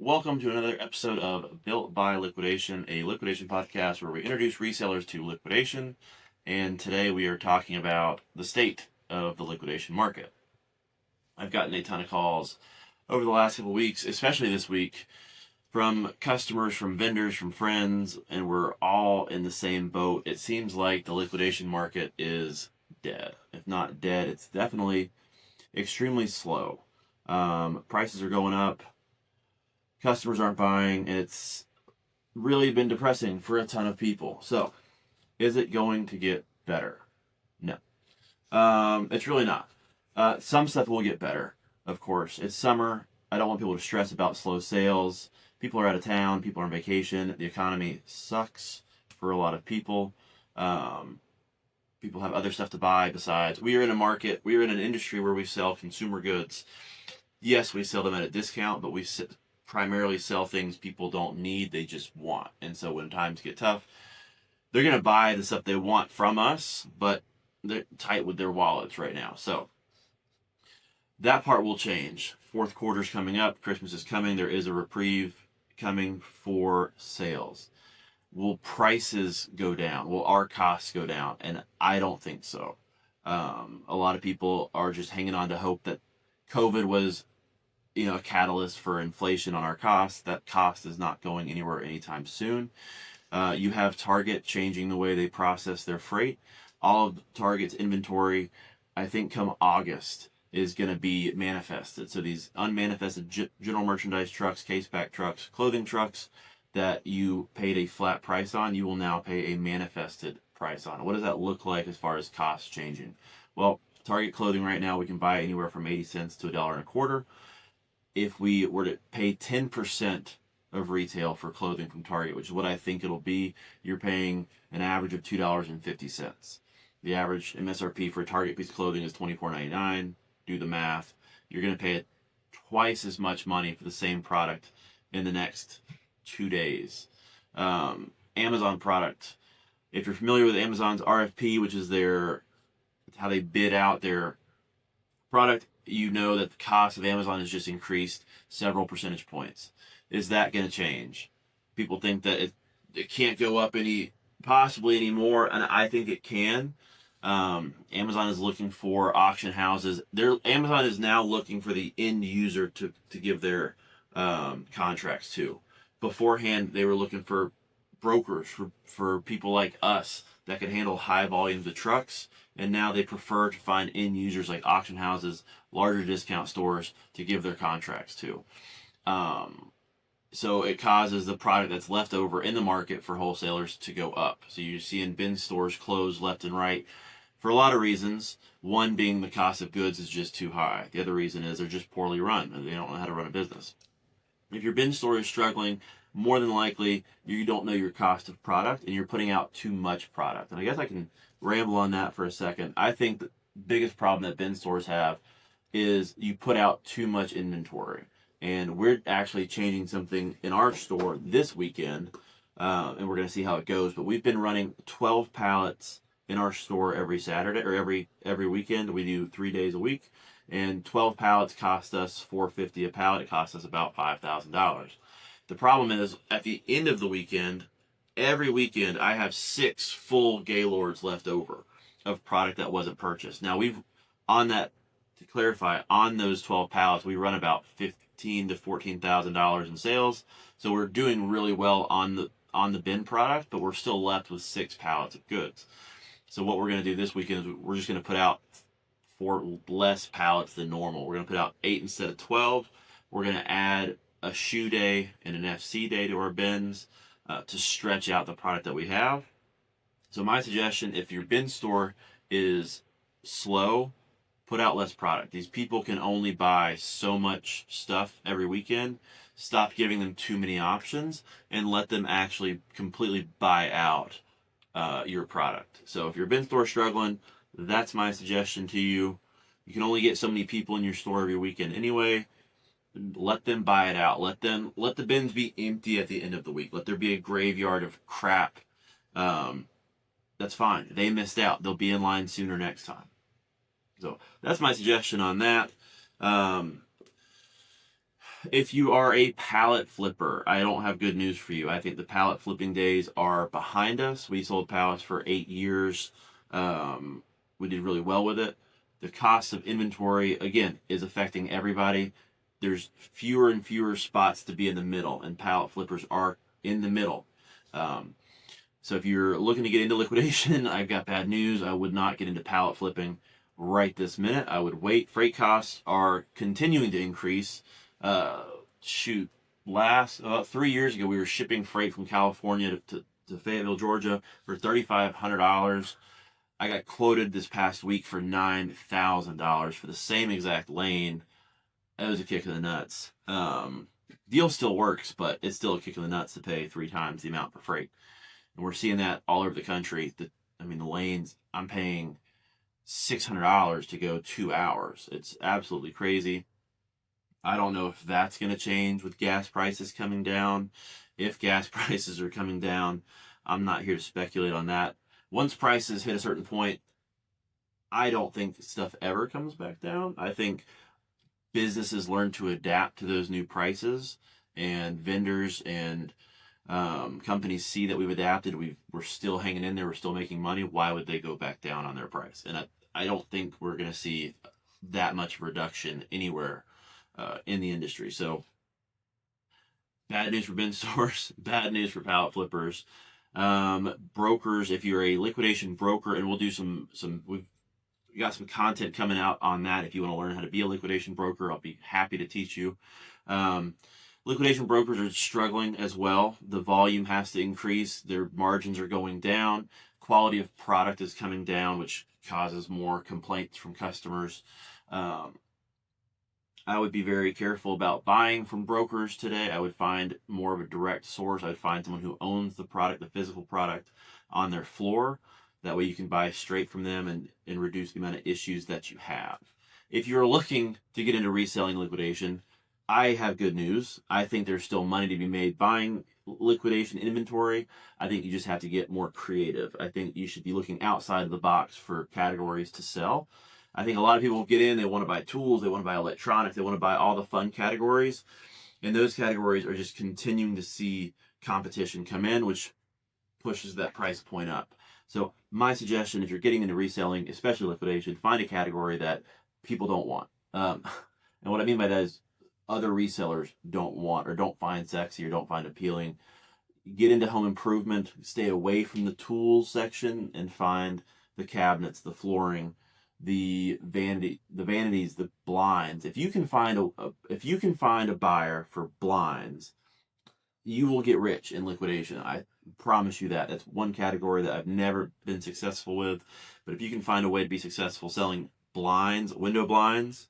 Welcome to another episode of Built by Liquidation, a liquidation podcast where we introduce resellers to liquidation. And today we are talking about the state of the liquidation market. I've gotten a ton of calls over the last couple of weeks, especially this week, from customers, from vendors, from friends, and we're all in the same boat. It seems like the liquidation market is dead. If not dead, it's definitely extremely slow. Prices are going up. Customers aren't buying, and it's really been depressing for a ton of people. So, is it going to get better? No. It's really not. Some stuff will get better, of course. It's summer. I don't want people to stress about slow sales. People are out of town. People are on vacation. The economy sucks for a lot of people. People have other stuff to buy besides. We are in an industry where we sell consumer goods. Yes, we sell them at a discount, but we primarily sell things people don't need, they just want. And so when times get tough, they're going to buy the stuff they want from us, but they're tight with their wallets right now. So that part will change. Fourth quarter's coming up. Christmas is coming. There is a reprieve coming for sales. Will prices go down? Will our costs go down? And I don't think so. A lot of people are just hanging on to hope that COVID was a catalyst for inflation on our costs. That cost is not going anywhere anytime soon. You have Target changing the way they process their freight. All of Target's inventory, I think come August, is going to be manifested. So these unmanifested general merchandise trucks, case-pack trucks, clothing trucks that you paid a flat price on, you will now pay a manifested price on. What does that look like as far as costs changing? Well, Target clothing right now, we can buy anywhere from 80 cents to $1.25. If we were to pay 10% of retail for clothing from Target, which is what I think it'll be, you're paying an average of $2.50. The average MSRP for a Target piece of clothing is $24.99. Do the math. You're going to pay twice as much money for the same product in the next 2 days. Amazon product. If you're familiar with Amazon's RFP, which is how they bid out their product, you know that the cost of Amazon has just increased several percentage points. Is that going to change? People think that it can't go up possibly anymore, and I think it can. Amazon is looking for auction houses. Amazon is now looking for the end user to give their contracts to. Beforehand, they were looking for brokers, for people like us that could handle high volumes of trucks, and now they prefer to find end users like auction houses, larger discount stores to give their contracts to. So it causes the product that's left over in the market for wholesalers to go up. So you're seeing bin stores close left and right for a lot of reasons. One being the cost of goods is just too high. The other reason is they're just poorly run and they don't know how to run a business. If your bin store is struggling, more than likely you don't know your cost of product and you're putting out too much product. And I guess I can ramble on that for a second. I think the biggest problem that bin stores have is you put out too much inventory. And we're actually changing something in our store this weekend, and we're going to see how it goes. But we've been running 12 pallets in our store every Saturday, or every weekend. We do 3 days a week, and 12 pallets cost us $4.50 a pallet. It costs us about $5,000. The problem is, at the end of the weekend, every weekend, I have 6 full Gaylords left over of product that wasn't purchased. Now, to clarify, on those 12 pallets, we run about $15,000 to $14,000 in sales. So we're doing really well on the bin product, but we're still left with 6 pallets of goods. So what we're going to do this weekend is we're just going to put out 4 less pallets than normal. We're going to put out 8 instead of 12. We're going to add a shoe day and an FC day to our bins to stretch out the product that we have. So my suggestion, if your bin store is slow, put out less product. These people can only buy so much stuff every weekend. Stop giving them too many options and let them actually completely buy out your product. So if your bin store is struggling, that's my suggestion to you. You can only get so many people in your store every weekend anyway. Let them buy it out. Let the bins be empty at the end of the week. Let there be a graveyard of crap. That's fine. They missed out. They'll be in line sooner next time. So that's my suggestion on that. If you are a pallet flipper, I don't have good news for you. I think the pallet flipping days are behind us. We sold pallets for 8 years. Um, we did really well with it. The cost of inventory, again, is affecting everybody. There's fewer and fewer spots to be in the middle, and pallet flippers are in the middle. Um, so if you're looking to get into liquidation, I've got bad news. I would not get into pallet flipping right this minute. I would wait. Freight costs are continuing to increase. Uh, shoot, last about 3 years ago, we were shipping freight from California to Fayetteville, Georgia, for $3,500. I got quoted this past week for $9,000 for the same exact lane. That was a kick in the nuts. Deal still works, but it's still a kick in the nuts to pay 3 times the amount for freight. And we're seeing that all over the country. The lanes, I'm paying $600 to go 2 hours. It's absolutely crazy. I don't know if that's going to change with gas prices coming down. If gas prices are coming down, I'm not here to speculate on that. Once prices hit a certain point, I don't think stuff ever comes back down. I think businesses learn to adapt to those new prices, and vendors and companies see that we've adapted. We're still hanging in there. We're still making money. Why would they go back down on their price? And I don't think we're going to see that much reduction anywhere in the industry. So bad news for bin stores, bad news for pallet flippers. Brokers, if you're a liquidation broker, and we'll do we've got some content coming out on that. If you want to learn how to be a liquidation broker, I'll be happy to teach you. Liquidation brokers are struggling as well. The volume has to increase. Their margins are going down. Quality of product is coming down, which causes more complaints from customers. I would be very careful about buying from brokers today. I would find more of a direct source. I'd find someone who owns the product, the physical product, on their floor. That way you can buy straight from them and reduce the amount of issues that you have. If you're looking to get into reselling liquidation, I have good news. I think there's still money to be made buying liquidation inventory. I think you just have to get more creative. I think you should be looking outside of the box for categories to sell. I think a lot of people get in, they want to buy tools, they want to buy electronics, they want to buy all the fun categories. And those categories are just continuing to see competition come in, which pushes that price point up. So my suggestion, if you're getting into reselling, especially liquidation, find a category that people don't want. And what I mean by that is other resellers don't want or don't find sexy or don't find appealing. Get into home improvement, stay away from the tools section, and find the cabinets, the flooring, the vanities, the blinds. If you can find a buyer for blinds, you will get rich in liquidation. I promise you that. That's one category that I've never been successful with. But if you can find a way to be successful selling blinds, window blinds,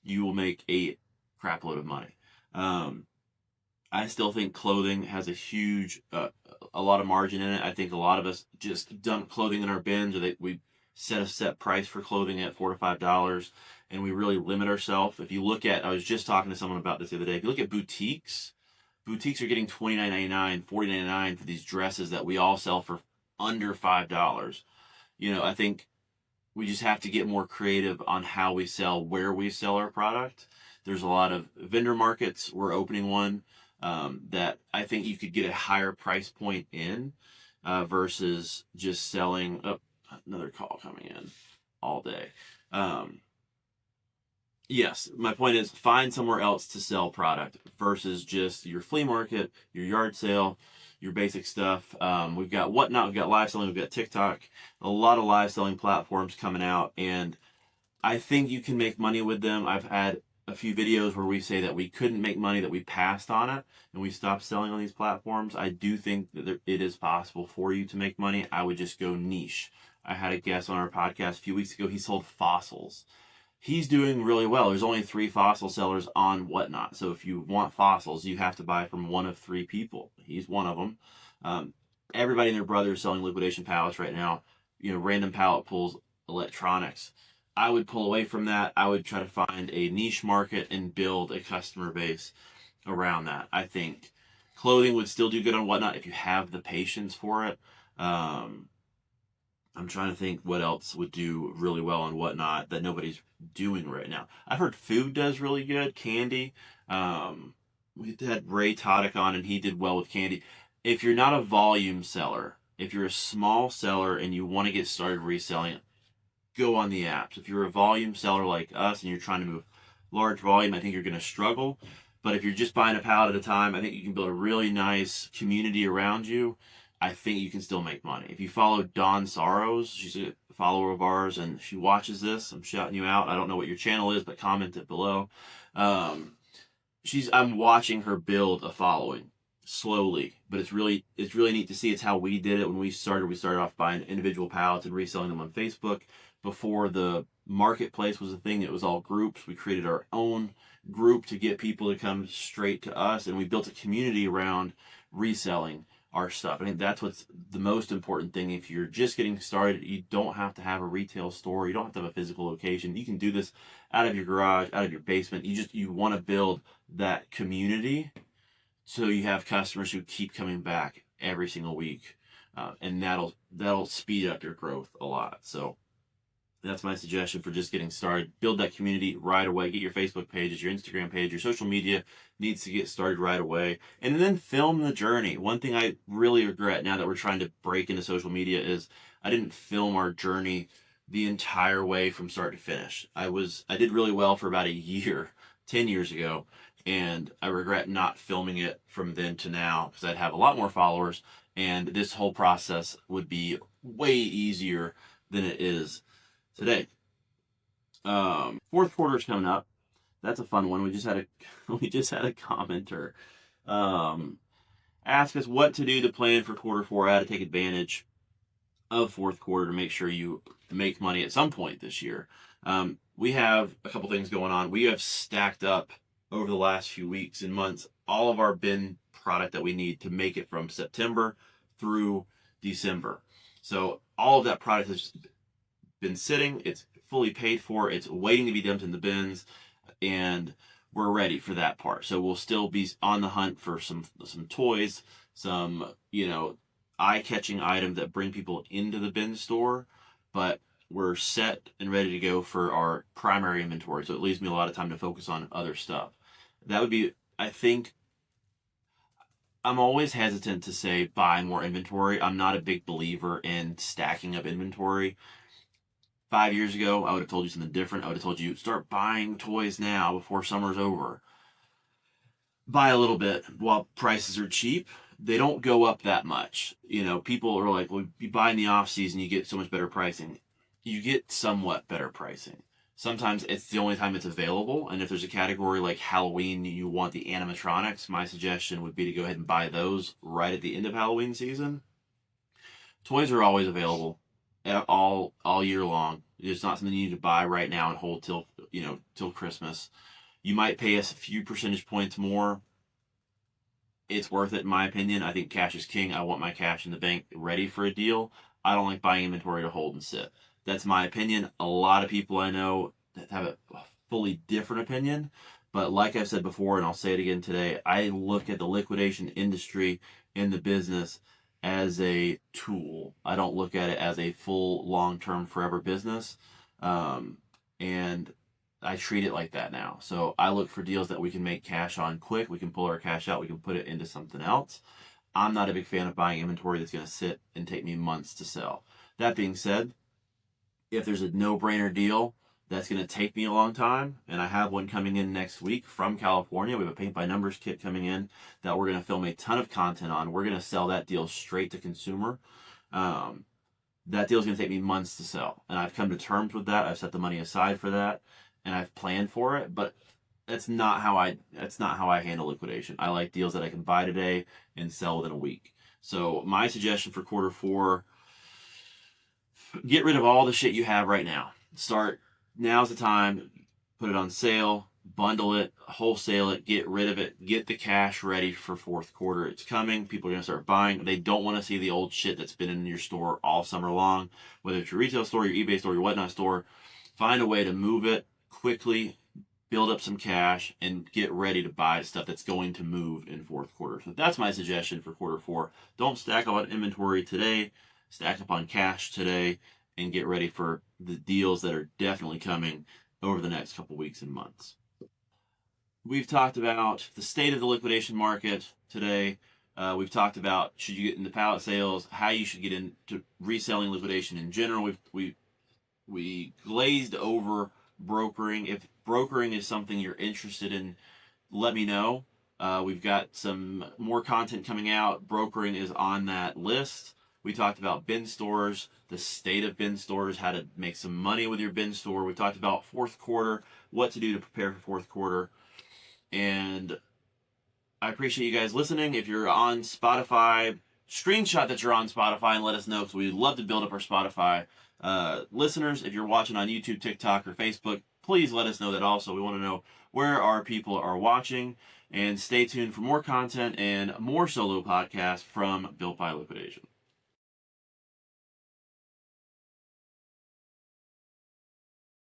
you will make a crap load of money. I still think clothing has a lot of margin in it. I think a lot of us just dump clothing in our bins, or we set a set price for clothing at $4 to $5, and we really limit ourselves. If you look at, I was just talking to someone about this the other day. If you look at boutiques are getting $29.99, $40.99 for these dresses that we all sell for under $5. I think we just have to get more creative on how we sell, where we sell our product. There's a lot of vendor markets. We're opening one that I think you could get a higher price point in versus just selling. Oh, another call coming in all day. Yes, my point is find somewhere else to sell product versus just your flea market, your yard sale, your basic stuff. We've got Whatnot, we've got live selling, we've got TikTok, a lot of live selling platforms coming out, and I think you can make money with them. I've had a few videos where we say that we couldn't make money, that we passed on it, and we stopped selling on these platforms. I do think that it is possible for you to make money. I would just go niche. I had a guest on our podcast a few weeks ago. He sold fossils. He's doing really well. There's only 3 fossil sellers on Whatnot. So if you want fossils, you have to buy from one of 3 people. He's one of them. Everybody and their brother is selling liquidation pallets right now. Random pallet pulls, electronics. I would pull away from that. I would try to find a niche market and build a customer base around that. I think clothing would still do good on Whatnot if you have the patience for it. I'm trying to think what else would do really well on Whatnot that nobody's doing right now. I've heard food does really good, candy. We had Ray Todick on, and he did well with candy. If you're not a volume seller, if you're a small seller and you want to get started reselling, go on the apps. If you're a volume seller like us and you're trying to move large volume, I think you're going to struggle. But if you're just buying a pallet at a time, I think you can build a really nice community around you. I think you can still make money. If you follow Dawn Sorrows, she's a follower of ours, and she watches this. I'm shouting you out. I don't know what your channel is, but comment it below. Um, I'm watching her build a following slowly, but it's really neat to see. It's how we did it when we started. We started off buying individual pallets and reselling them on Facebook. Before the marketplace was a thing, it was all groups. We created our own group to get people to come straight to us, and we built a community around reselling our stuff. I think that's what's the most important thing. If you're just getting started, you don't have to have a retail store. You don't have to have a physical location. You can do this out of your garage, out of your basement. You want to build that community so you have customers who keep coming back every single week, and that'll speed up your growth a lot. So that's my suggestion for just getting started. Build that community right away. Get your Facebook pages, your Instagram page, your social media needs to get started right away. And then film the journey. One thing I really regret now that we're trying to break into social media is I didn't film our journey the entire way from start to finish. I did really well for about a year, 10 years ago, and I regret not filming it from then to now because I'd have a lot more followers and this whole process would be way easier than it is today. Fourth quarter's coming up. That's a fun one. We just had a commenter ask us what to do to plan for quarter four, how to take advantage of fourth quarter to make sure you make money at some point this year. We have a couple things going on. We have stacked up over the last few weeks and months all of our bin product that we need to make it from September through December. So all of that product has been sitting. It's fully paid for. It's waiting to be dumped in the bins, and we're ready for that part. So we'll still be on the hunt for some toys, some eye-catching items that bring people into the bin store, but we're set and ready to go for our primary inventory. So it leaves me a lot of time to focus on other stuff. That would be, I think, I'm always hesitant to say buy more inventory. I'm not a big believer in stacking up inventory. 5 years ago, I would have told you something different. I would have told you, start buying toys now before summer's over. Buy a little bit while prices are cheap. They don't go up that much. People are like, well, you buy in the off season, you get so much better pricing. You get somewhat better pricing. Sometimes it's the only time it's available. And if there's a category like Halloween, you want the animatronics, my suggestion would be to go ahead and buy those right at the end of Halloween season. Toys are always available all year long. It's not something you need to buy right now and hold till Christmas. You might pay us a few percentage points more. It's worth it in my opinion. I think cash is king. I want my cash in the bank ready for a deal. I don't like buying inventory to hold and sit. That's my opinion. A lot of people I know that have a fully different opinion. But like I've said before, and I'll say it again today, I look at the liquidation industry in the business as a tool. I don't look at it as a full long-term forever business. And I treat it like that now. So I look for deals that we can make cash on quick. We can pull our cash out. We can put it into something else. I'm not a big fan of buying inventory that's going to sit and take me months to sell. That being said, if there's a no-brainer deal that's going to take me a long time, and I have one coming in next week from California. We have a paint by numbers kit coming in that we're going to film a ton of content on. We're going to sell that deal straight to consumer. That deal is going to take me months to sell, and I've come to terms with that. I've set the money aside for that, and I've planned for it. But that's not how I handle liquidation. I like deals that I can buy today and sell within a week. So my suggestion for quarter four: get rid of all the shit you have right now. Now's the time. Put it on sale, bundle it, wholesale it, get rid of it, get the cash ready for fourth quarter. It's coming. People are going to start buying. They don't want to see the old shit that's been in your store all summer long, whether it's your retail store, your eBay store, your whatnot store. Find a way to move it quickly, build up some cash, and get ready to buy stuff that's going to move in fourth quarter. So that's my suggestion for quarter four. Don't stack up on inventory today. Stack up on cash today and get ready for the deals that are definitely coming over the next couple weeks and months. we've talked about the state of the liquidation market today. We've talked about should you get into pallet sales, how you should get into reselling liquidation in general. We glazed over brokering. If brokering is something you're interested in, let me know. We've got some more content coming out. Brokering is on that list. We talked about bin stores, the state of bin stores, how to make some money with your bin store. We talked about fourth quarter, what to do to prepare for fourth quarter. And I appreciate you guys listening. If you're on Spotify, screenshot that you're on Spotify and let us know, because we'd love to build up our Spotify listeners. If you're watching on YouTube, TikTok, or Facebook, please let us know that also. We want to know where our people are watching. And stay tuned for more content and more solo podcasts from Built by Liquidation.